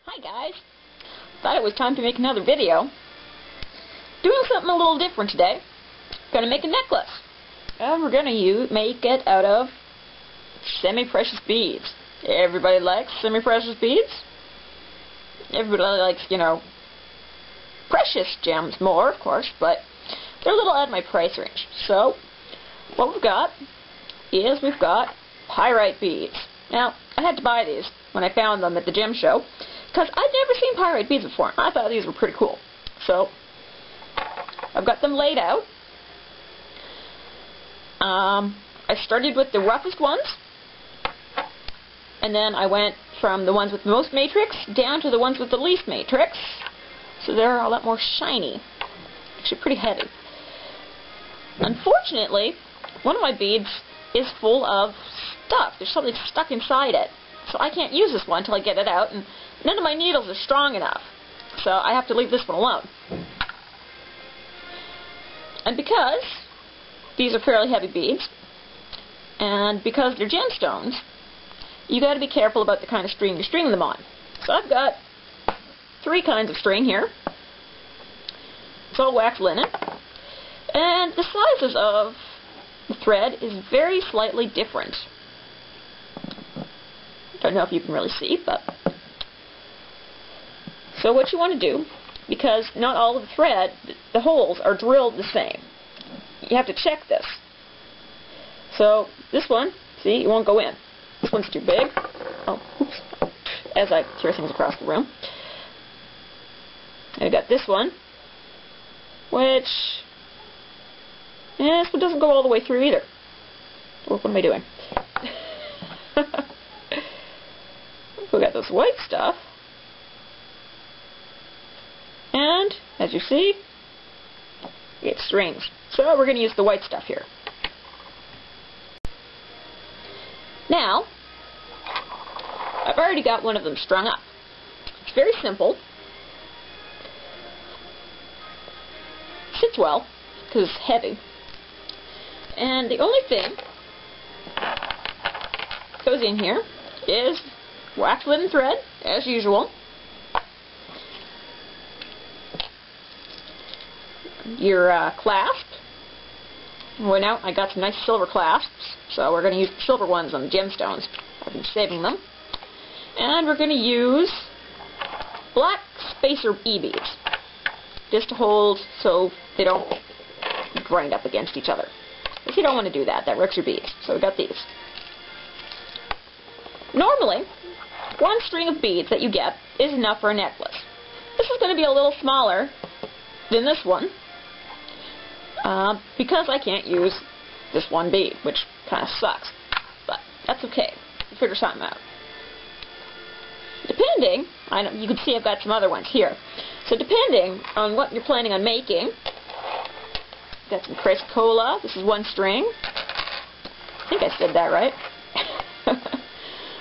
Hi guys! Thought it was time to make another video. Doing something a little different today. Gonna make a necklace. And we're gonna make it out of semi-precious beads. Everybody likes semi-precious beads. Everybody likes, precious gems more, of course, but they're a little out of my price range. So, what we've got is we've got pyrite beads. Now, I had to buy these when I found them at the gem show, because I'd never seen pyrite beads before. I thought these were pretty cool. So, I've got them laid out. I started with the roughest ones, and then I went from the ones with the most matrix down to the ones with the least matrix. So they're a lot more shiny. Actually pretty heavy. Unfortunately, one of my beads is full of stuff. There's something stuck inside it. So I can't use this one until I get it out, and none of my needles are strong enough. So I have to leave this one alone. And because these are fairly heavy beads, and because they're gemstones, you got to be careful about the kind of string you string them on. So I've got 3 kinds of string here. It's all wax linen, and the sizes of the thread is very slightly different. Don't know if you can really see, but so what you want to do, because not all of the thread, the holes are drilled the same. You have to check this. So this one, see, it won't go in. This one's too big. Oh, oops. As I throw things across the room. I got this one, which, this one doesn't go all the way through either. What am I doing? We got this white stuff, and as you see, it strings. So we're going to use the white stuff here. Now, I've already got one of them strung up. It's very simple. Sits well, because it's heavy. And the only thing that goes in here is wax linen thread, as usual. Your clasp. Well, now I got some nice silver clasps, so we're going to use the silver ones on the gemstones. I've been saving them. And we're going to use black spacer E-beads, just to hold so they don't grind up against each other. Because you don't want to do that. That wrecks your beads. So we got these. Normally, 1 string of beads that you get is enough for a necklace. This is going to be a little smaller than this one, because I can't use this one bead, which kind of sucks. But that's okay. We'll figure something out. Depending, you can see I've got some other ones here. So depending on what you're planning on making, got some SacredOcelot. This is 1 string. I think I said that right.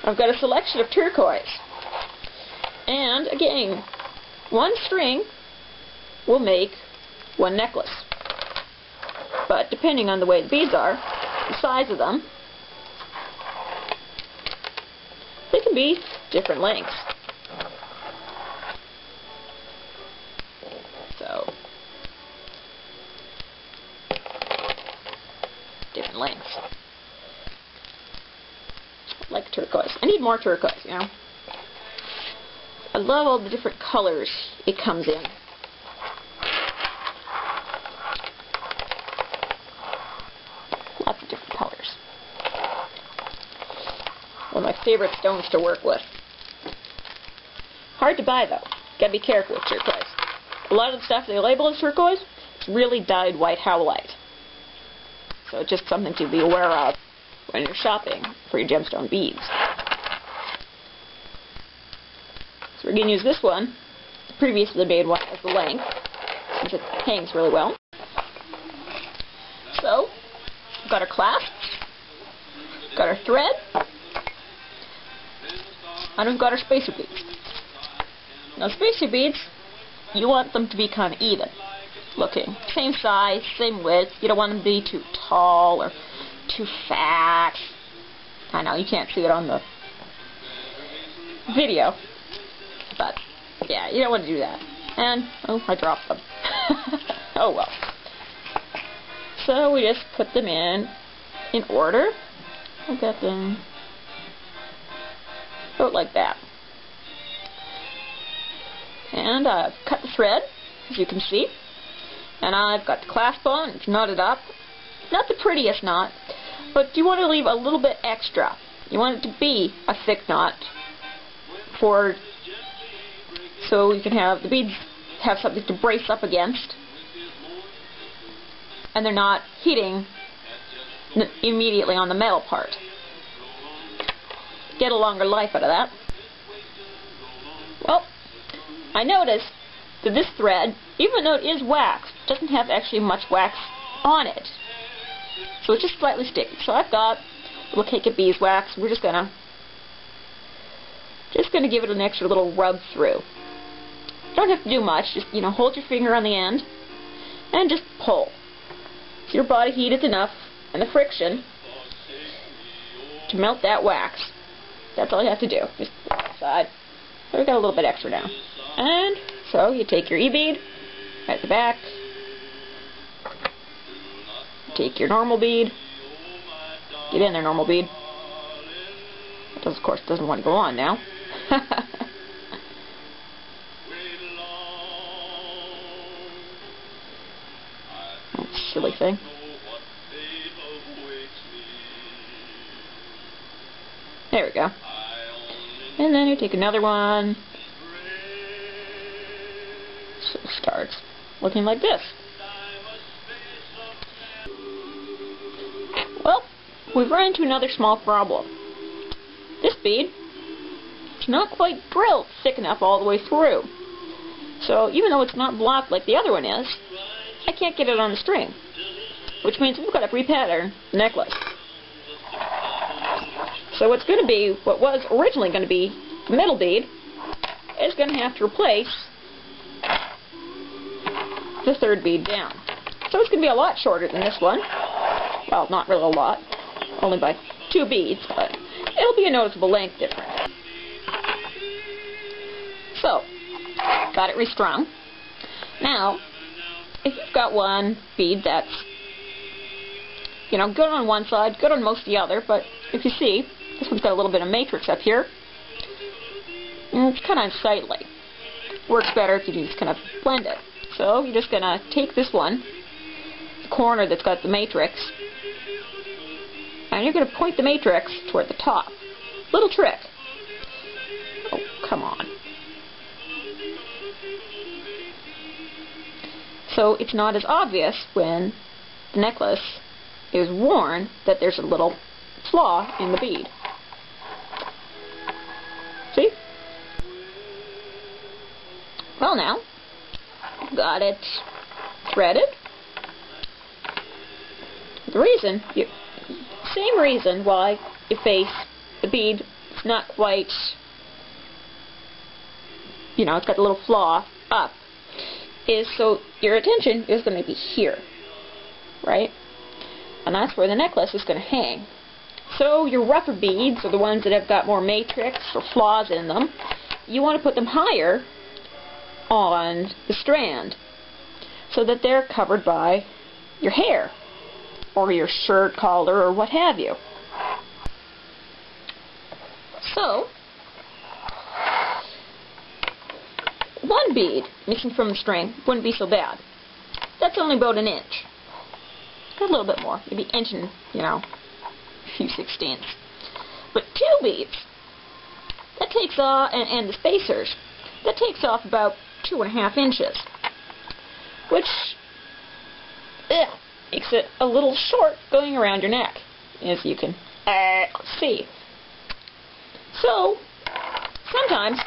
I've got a selection of turquoise. And again, 1 string will make 1 necklace. But depending on the way the beads are, the size of them, they can be different lengths. So, different lengths. Like turquoise. I need more turquoise, I love all the different colors it comes in. Lots of different colors. One of my favorite stones to work with. Hard to buy though. Gotta be careful with turquoise. A lot of the stuff they label as turquoise, it's really dyed white howlite. So it's just something to be aware of when you're shopping for your gemstone beads. So we're going to use this one, the previously made one, as the length, since it hangs really well. So, we've got our clasps, got our thread, and we've got our spacer beads. Now spacer beads, you want them to be kind of even looking. Same size, same width. You don't want them to be too tall or too fat. I know, you can't see it on the video. but yeah, you don't want to do that. And, oh, I dropped them. Oh well. So we just put them in order. I've got them about like that. And I've cut the thread, as you can see. And I've got the clasp on, it's knotted up. Not the prettiest knot, but you want to leave a little bit extra. You want it to be a thick knot so you can have the beads have something to brace up against, and they're not hitting immediately on the metal part. Get a longer life out of that. Well, I noticed that this thread, even though it is waxed, doesn't have actually much wax on it. So it's just slightly sticky. So I've got a little cake of beeswax. We're just gonna give it an extra little rub through. Don't have to do much. Just, you know, hold your finger on the end and just pull. So your body heat is enough and the friction to melt that wax. That's all you have to do. Just put it aside. So we got a little bit extra now. And so you take your E-bead at the back. Take your normal bead. Get in there, normal bead. It of course doesn't want to go on now. Silly thing. There we go. And then you take another one. So it starts looking like this. Well, we've run into another small problem. This bead is not quite drilled thick enough all the way through. So even though it's not blocked like the other one is, I can't get it on the string. Which means we've got to repattern the necklace. So what's going to be, what was originally going to be the middle bead, is going to have to replace the third bead down. So it's going to be a lot shorter than this one. Well, not really a lot, only by 2 beads, but it'll be a noticeable length difference. So, got it restrung. Now, if you've got one bead that's, you know, good on one side, good on most of the other, but if you see, this one's got a little bit of matrix up here, and it's kind of unsightly. Works better if you just kind of blend it. So you're just going to take this one, the corner that's got the matrix, and you're going to point the matrix toward the top. Little trick. Oh, come on. So it's not as obvious when the necklace is worn that there's a little flaw in the bead. See? Well now, got it threaded. Same reason why you face the bead is not quite, you know, it's got a little flaw up, is so your attention is going to be here, right? And that's where the necklace is going to hang. So your rougher beads, or the ones that have got more matrix or flaws in them, you want to put them higher on the strand so that they're covered by your hair or your shirt collar or what have you. So, one bead missing from the string wouldn't be so bad. That's only about an inch. A little bit more, maybe inch and, you know, a few 16ths. But 2 beads, that takes off, and the spacers, that takes off about 2.5 inches, which makes it a little short going around your neck, as you can see. So, sometimes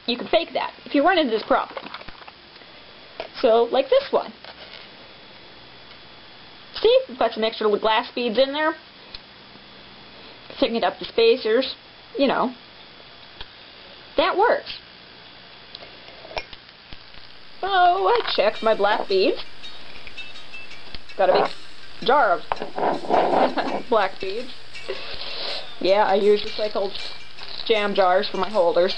you can fake that if you run into this problem. So, like this one. See, we've got some extra little glass beads in there. Picking it up the spacers, you know. That works. So, I checked my black beads. Got a big jar of black beads. Yeah, I use recycled jam jars for my holders.